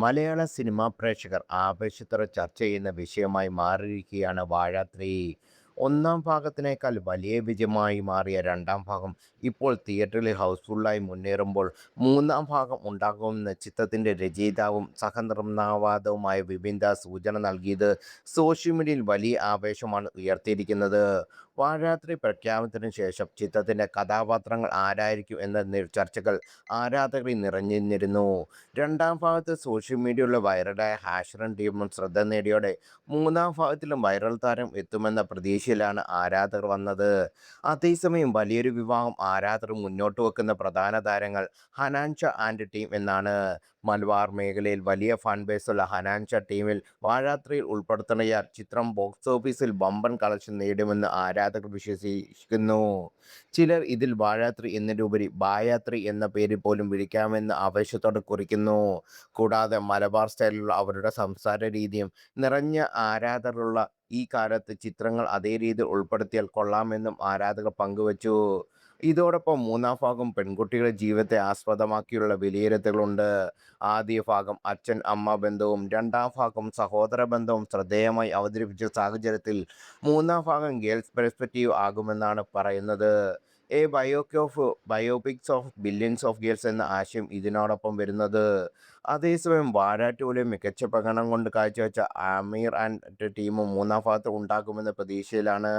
മലയാള cinema പ്രേക്ഷകർ ആവേശത്തോടെ ചർച്ച ചെയ്യുന്ന വിഷയമായി മാറിയിരിക്കുകയാണ് വാഴ 3. ഒന്നാം ഭാഗത്തിനേക്കാൾ വലിയ വിജയമായി മാറിയ രണ്ടാം ഭാഗം ഇപ്പോൾ തിയേറ്ററിൽ ഹൗസ്ഫുള്ളായി മുന്നേറുമ്പോൾ മൂന്നാം ഭാഗം ഉണ്ടാകുമെന്ന് ചിത്രത്തിൻ്റെ രചയിതാവും സഹനിർമ്മാതാവുമായ വിപിൻ ദാസ് സൂചന നൽകിയത് സോഷ്യൽ മീഡിയയിൽ വലിയ ആവേശമാണ് ഉയർത്തിയിരിക്കുന്നത്. വാഴ 3 പ്രഖ്യാപനത്തിന് ശേഷം ചിത്രത്തിൻ്റെ കഥാപാത്രങ്ങൾ ആരായിരിക്കും എന്ന ചർച്ചകൾ ആരാധകരിൽ നിറഞ്ഞിരുന്നു. രണ്ടാം ഭാഗത്ത് സോഷ്യൽ മീഡിയയിലുള്ള വൈറലായ ഹാഷറും ടീമും ശ്രദ്ധ നേടിയോടെ മൂന്നാം ഭാഗത്തിലും വൈറൽ താരം എത്തുമെന്ന പ്രതീക്ഷയിലാണ് ആരാധകർ വന്നത്. അതേസമയം വലിയൊരു വിഭാഗം ആരാധകർ മുന്നോട്ട് വെക്കുന്ന പ്രധാന താരങ്ങൾ ഹനാൻഷ ആൻഡ് ടീം എന്നാണ്. മലബാർ മേഖലയിൽ വലിയ ഫാൻ ബേസുള്ള ഹനാൻഷ ടീമിൽ വാഴ 3 ഉൾപ്പെടുത്തിയാൽ ചിത്രം ബോക്സ് ഓഫീസിൽ വമ്പൻ കളക്ഷൻ നേടുമെന്ന് ആരാധകർ വിശ്വസിക്കുന്നു. ചിലർ ഇതിൽ വാഴ 3 എന്നതിലുപരി ബായ 3 എന്ന പേരിൽ പോലും വിളിക്കാമെന്ന് ആവേശത്തോടെ കുറിക്കുന്നു. കൂടാതെ മലബാർ സ്റ്റൈലിലുള്ള അവരുടെ സംസാര രീതിയും നിറഞ്ഞ ആരാധകരുള്ള ഈ കാലത്ത് ചിത്രങ്ങൾ അതേ രീതിയിൽ ഉൾപ്പെടുത്തിയാൽ കൊള്ളാമെന്നും ആരാധകർ പങ്കുവച്ചു. ഇതോടൊപ്പം മൂന്നാം ഭാഗം പെൺകുട്ടികളുടെ ജീവിതത്തെ ആസ്പദമാക്കിയുള്ള വിലയിരുത്തലുകളുണ്ട്. ആദ്യ ഭാഗം അച്ഛൻ അമ്മ ബന്ധവും രണ്ടാം ഭാഗം സഹോദര ബന്ധവും ശ്രദ്ധേയമായി അവതരിപ്പിച്ച സാഹചര്യത്തിൽ മൂന്നാം ഭാഗം ഗേൾസ് പെർസ്പെക്റ്റീവ് ആകുമെന്നാണ് പറയുന്നത്. ബയോപിക്സ് ഓഫ് ബില്യൻസ് ഓഫ് ഗേൾസ് എന്ന ആശയം ഇതിനോടൊപ്പം വരുന്നത്. അതേസമയം വാഴ 2-ലെ മികച്ച പ്രകടനം കൊണ്ട് കാഴ്ചവെച്ച ആമീർ ആൻഡ് ടീമും മൂന്നാം ഭാഗത്ത് ഉണ്ടാകുമെന്ന പ്രതീക്ഷയിലാണ്.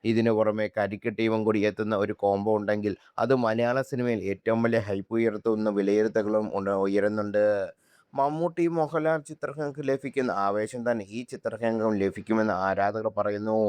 ഇതിനു പുറമെ കരിക്ക് ടീമും കൂടി എത്തുന്ന ഒരു കോംബോ ഉണ്ടെങ്കിൽ അത് മലയാള സിനിമയിൽ ഏറ്റവും വലിയ ഹൈപ്പ് ഉയർത്തുന്ന വിലയിരുത്തലുകളും ഉയരുന്നുണ്ട്. മമ്മൂട്ടി മോഹൻലാൽ ചിത്രങ്ങൾക്ക് ലഭിക്കുന്ന ആവേശം തന്നെ ഈ ചിത്രങ്ങൾക്കും ലഭിക്കുമെന്ന് ആരാധകർ പറയുന്നു.